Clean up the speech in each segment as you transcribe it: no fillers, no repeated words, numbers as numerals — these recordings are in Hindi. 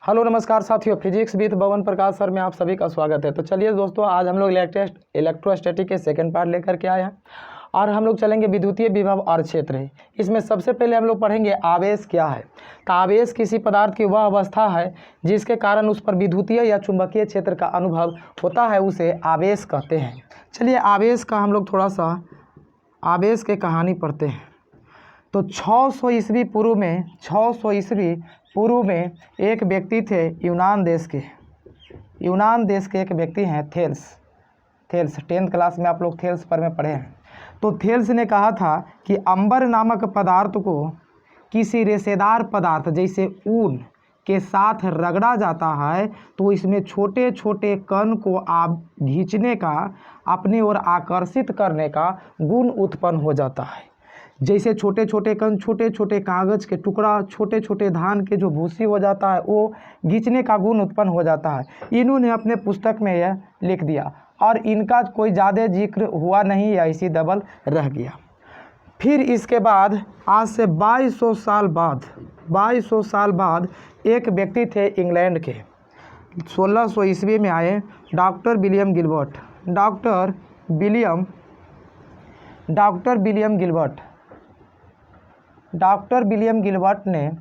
हेलो नमस्कार साथियों, फिजिक्स विद भवन प्रकाश सर में आप सभी का स्वागत है। तो चलिए दोस्तों, आज हम लोग इलेक्ट्रोस्टैटिक के सेकंड पार्ट लेकर के आए हैं और हम लोग चलेंगे विद्युतीय विभव और क्षेत्र। इसमें सबसे पहले हम लोग पढ़ेंगे आवेश क्या है। तो आवेश किसी पदार्थ की वह अवस्था है जिसके कारण उस पर विद्युतीय या चुंबकीय क्षेत्र का अनुभव होता है, उसे आवेश कहते हैं। चलिए आवेश का हम लोग थोड़ा सा आवेश की कहानी पढ़ते हैं। तो 600 ईस्वी पूर्व में एक व्यक्ति थे यूनान देश के एक व्यक्ति हैं थेल्स 10th क्लास में आप लोग थेल्स पर में पढ़े हैं। तो थेल्स ने कहा था कि अंबर नामक पदार्थ को किसी रेशेदार पदार्थ जैसे ऊन के साथ रगड़ा जाता है तो इसमें छोटे छोटे कण को आप खींचने का, अपनी ओर आकर्षित करने का गुण उत्पन्न हो जाता है। जैसे छोटे छोटे कण, छोटे छोटे कागज़ के टुकड़ा, छोटे छोटे धान के जो भूसी हो जाता है, वो खींचने का गुण उत्पन्न हो जाता है। इन्होंने अपने पुस्तक में यह लिख दिया और इनका कोई ज़्यादा जिक्र हुआ नहीं, या इसी दबल रह गया। फिर इसके बाद आज से 2200 साल बाद एक व्यक्ति थे इंग्लैंड के, 1600 ईस्वी में आए, डॉक्टर विलियम गिलबर्ट ने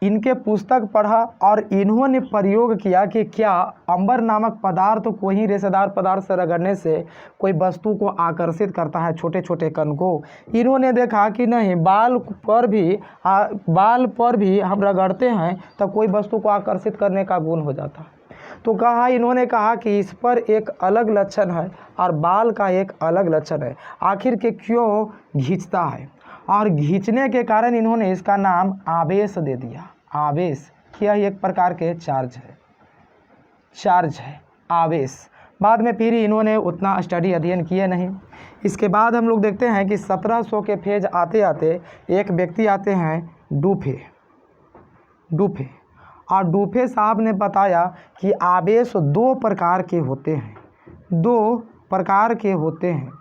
इनके पुस्तक पढ़ा और इन्होंने प्रयोग किया कि क्या अंबर नामक पदार्थ को ही रेशेदार पदार्थ से रगड़ने से कोई वस्तु को आकर्षित करता है, छोटे छोटे कण को। इन्होंने देखा कि नहीं, बाल पर भी हम रगड़ते हैं तो कोई वस्तु को आकर्षित करने का गुण हो जाता है। तो इन्होंने कहा कि इस पर एक अलग लक्षण है और बाल का एक अलग लक्षण है, आखिर के क्यों खींचता है। और खींचने के कारण इन्होंने इसका नाम आवेश दे दिया। आवेश क्या एक प्रकार के चार्ज है आवेश। बाद में फिर इन्होंने उतना अध्ययन किए नहीं। इसके बाद हम लोग देखते हैं कि 1700 के फेज आते आते एक व्यक्ति आते हैं डूफे, और डूफे साहब ने बताया कि आवेश दो प्रकार के होते हैं।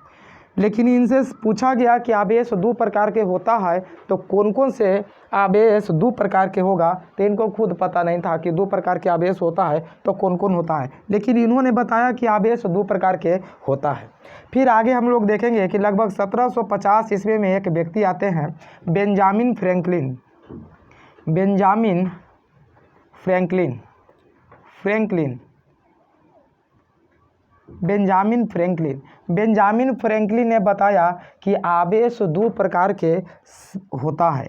लेकिन इनसे पूछा गया कि आवेश दो प्रकार के होता है तो कौन कौन से आवेश दो प्रकार के होगा, तो इनको खुद पता नहीं था कि दो प्रकार के आवेश होता है तो कौन कौन होता है, लेकिन इन्होंने बताया कि आवेश दो प्रकार के होता है। फिर आगे हम लोग देखेंगे कि लगभग 1750 ईस्वी में एक व्यक्ति आते हैं बेंजामिन फ्रैंकलिन ने बताया कि आवेश दो प्रकार के होता है।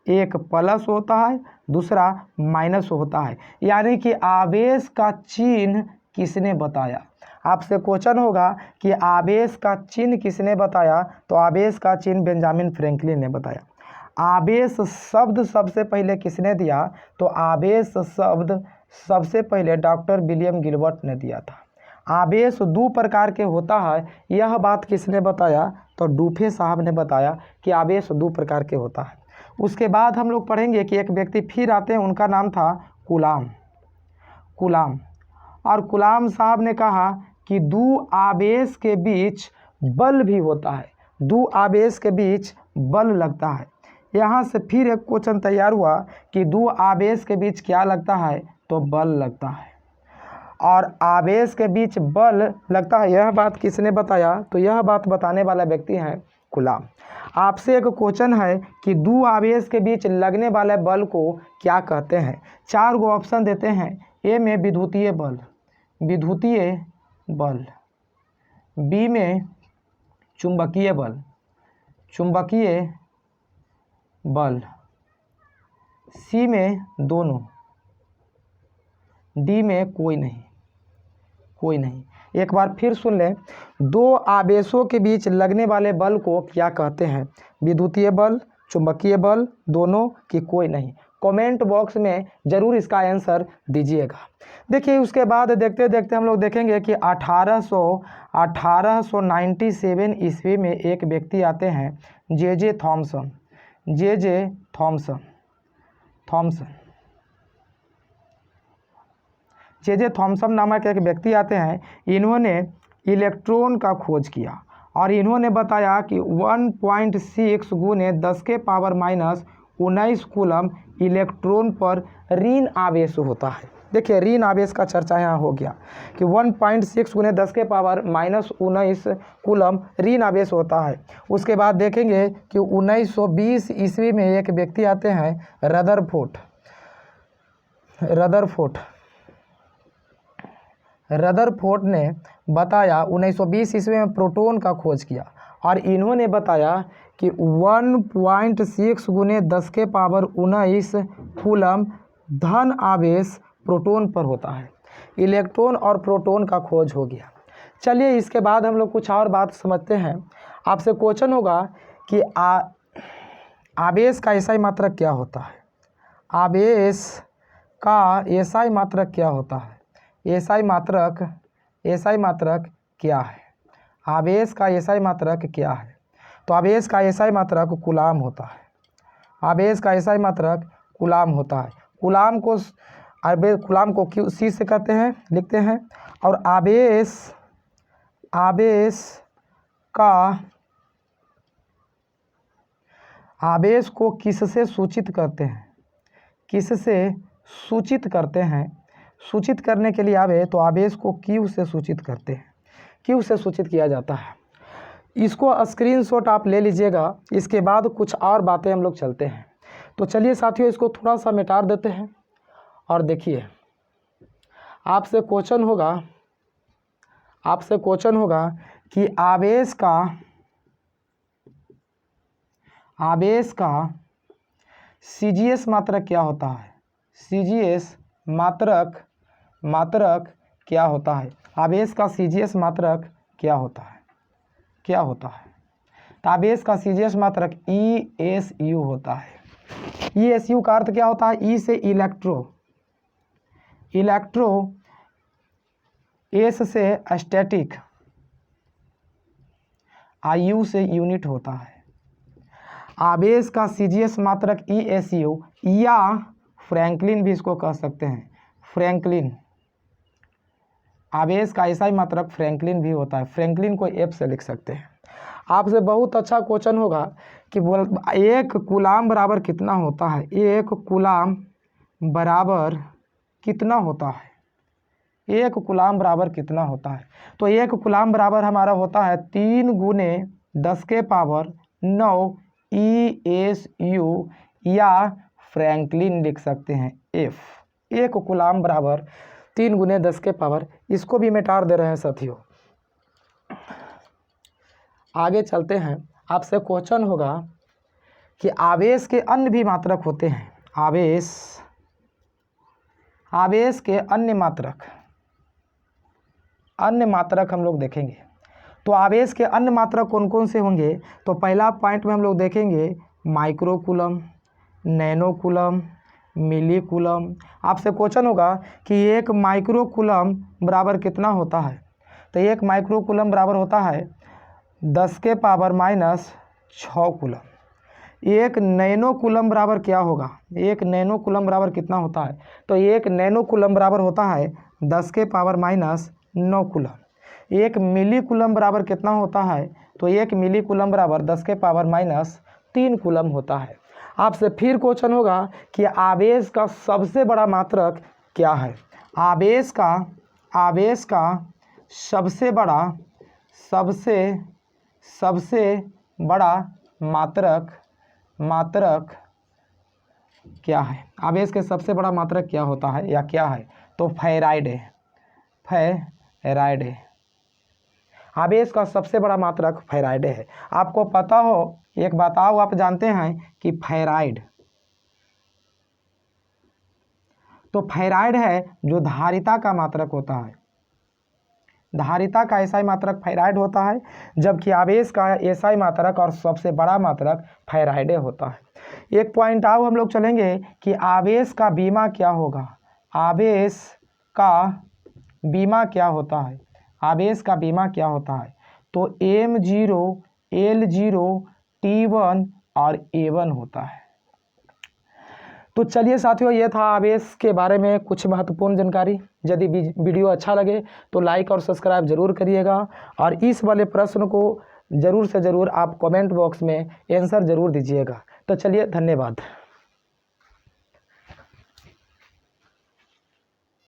एक प्लस होता है, दूसरा माइनस होता है। यानी कि आवेश का चिन्ह किसने बताया? आपसे क्वेश्चन होगा कि आवेश का चिन्ह किसने बताया, तो आवेश का चिन्ह बेंजामिन फ्रैंकलिन ने बताया। आवेश शब्द सबसे पहले किसने दिया, तो आवेश शब्द सबसे पहले डॉक्टर विलियम गिलबर्ट ने दिया था। आवेश दो प्रकार के होता है, यह बात किसने बताया, तो डूफे साहब ने बताया कि आवेश दो प्रकार के होता है। उसके बाद हम लोग पढ़ेंगे कि एक व्यक्ति फिर आते हैं, उनका नाम था कूलाम, और कूलाम साहब ने कहा कि दो आवेश के बीच बल भी होता है, दो आवेश के बीच बल लगता है। यहाँ से फिर एक क्वेश्चन तैयार हुआ कि दो आवेश के बीच क्या लगता है, तो बल लगता है। और आवेश के बीच बल लगता है, यह बात किसने बताया, तो यह बात बताने वाला व्यक्ति है कूलाम। आपसे एक क्वेश्चन है कि दो आवेश के बीच लगने वाले बल को क्या कहते हैं? 4 गो ऑप्शन देते हैं। ए में विद्युतीय बल, बी में चुंबकीय बल, सी में दोनों, डी में कोई नहीं। एक बार फिर सुन लें, दो आवेशों के बीच लगने वाले बल को क्या कहते हैं? विद्युतीय बल, चुंबकीय बल, दोनों की कोई नहीं। कमेंट बॉक्स में ज़रूर इसका आंसर दीजिएगा। देखिए उसके बाद देखते देखते हम लोग देखेंगे कि 1897 ईस्वी में एक व्यक्ति आते हैं जे थॉमसन नामक एक व्यक्ति आते हैं। इन्होंने इलेक्ट्रॉन का खोज किया और इन्होंने बताया कि 1.6 × 10⁻⁻⁰ 19 कूलम इलेक्ट्रॉन पर ऋण आवेश होता है। देखिए ऋण आवेश का चर्चा यहाँ हो गया कि 1.6 × 10⁻⁻19 कूलम ऋण आवेश होता है। उसके बाद देखेंगे कि 1920 ईस्वी में एक व्यक्ति आते हैं रदरफोर्ड ने बताया 1920 ईस्वी में प्रोटॉन का खोज किया और इन्होंने बताया कि 1.6 × 10⁻19 कूलम धन आवेश प्रोटॉन पर होता है। इलेक्ट्रॉन और प्रोटॉन का खोज हो गया। चलिए इसके बाद हम लोग कुछ और बात समझते हैं। आपसे क्वेश्चन होगा कि आवेश का एसआई मात्रक क्या होता है। आवेश का एसआई मात्रक क्या होता है। एसआई मात्रक क्या है। आवेश का एसआई मात्रक क्या है। तो आवेश का एसआई मात्रक कूलाम होता है। आवेश का एसआई मात्रक कूलाम होता है। कूलाम को क्यू सी से कहते हैं, लिखते हैं। और आवेश को किससे सूचित करते हैं। सूचित करने के लिए आवे तो आवेश को क्यू से सूचित करते हैं। क्यू से सूचित किया जाता है। इसको स्क्रीनशॉट आप ले लीजिएगा। इसके बाद कुछ और बातें हम लोग चलते हैं। तो चलिए साथियों इसको थोड़ा सा मिटा देते हैं और देखिए आपसे क्वेश्चन होगा कि आवेश का सीजीएस मात्रक क्या होता है। सीजीएस मात्रक क्या होता है। आवेश का सीजीएस मात्रक क्या होता है। तो आवेश का सीजीएस मात्रक ESU होता है। ESU का अर्थ क्या होता है। ई से इलेक्ट्रो, एस से स्टैटिक, IU से यूनिट होता है। आवेश का सीजीएस मात्रक ESU या फ्रैंकलिन भी इसको कह सकते हैं। फ्रैंकलिन, आवेश का एसआई मात्रक फ्रैंकलिन भी होता है। फ्रैंकलिन को F से लिख सकते हैं। आपसे बहुत अच्छा क्वेश्चन होगा कि एक कूलाम बराबर कितना होता है। एक कूलाम बराबर कितना होता है। एक कूलाम बराबर कितना होता है। तो एक कूलाम बराबर हमारा होता है 3 × 10⁻9 ESU या फ्रैंकलिन लिख सकते हैं F। एक कूलाम बराबर 3 × 10⁻, इसको भी मिटा दे रहे हैं साथियों। आगे चलते हैं। आपसे क्वेश्चन होगा कि आवेश के अन्य भी मात्रक होते हैं। आवेश के अन्य मात्रक हम लोग देखेंगे। तो आवेश के अन्य मात्रक कौन कौन से होंगे। तो पहला पॉइंट में हम लोग देखेंगे माइक्रो कूलम, नैनो कूलम, मिली कूलम। आपसे क्वेश्चन होगा कि एक माइक्रो कूलम बराबर कितना होता है। तो एक माइक्रो कूलम बराबर होता है 10⁻⁻6 कूलम। एक नैनो कूलम बराबर क्या होगा। एक नैनो कूलम बराबर कितना होता है। तो एक नैनो कूलम बराबर होता है 10⁻⁻9 कूलम। एक मिली कूलम बराबर कितना होता है। तो एक मिली कूलम बराबर 10⁻⁻3 कूलम होता है। आपसे फिर क्वेश्चन होगा कि आवेश का सबसे बड़ा मात्रक क्या है। आवेश का सबसे बड़ा मात्रक क्या है। आवेश के सबसे बड़ा मात्रक क्या होता है या क्या है। तो फेराइड है। आवेश का सबसे बड़ा मात्रक फेराइड है। आपको पता हो, एक बताओ, आप जानते हैं कि फेराइड है जो धारिता का मात्रक होता है। धारिता का एसआई मात्रक फेराइड होता है, जबकि आवेश का एसआई मात्रक और सबसे बड़ा मात्रक फेराइड होता है। एक पॉइंट आओ हम लोग चलेंगे कि आवेश का बीमा क्या होगा। आवेश का बीमा क्या होता है। आवेश का बीमा क्या होता है। तो M0, L0, T1 और A1 होता है। तो चलिए साथियों, ये था आवेश के बारे में कुछ महत्वपूर्ण जानकारी। यदि वीडियो अच्छा लगे तो लाइक और सब्सक्राइब जरूर करिएगा और इस वाले प्रश्न को ज़रूर से ज़रूर आप कमेंट बॉक्स में आंसर ज़रूर दीजिएगा। तो चलिए, धन्यवाद।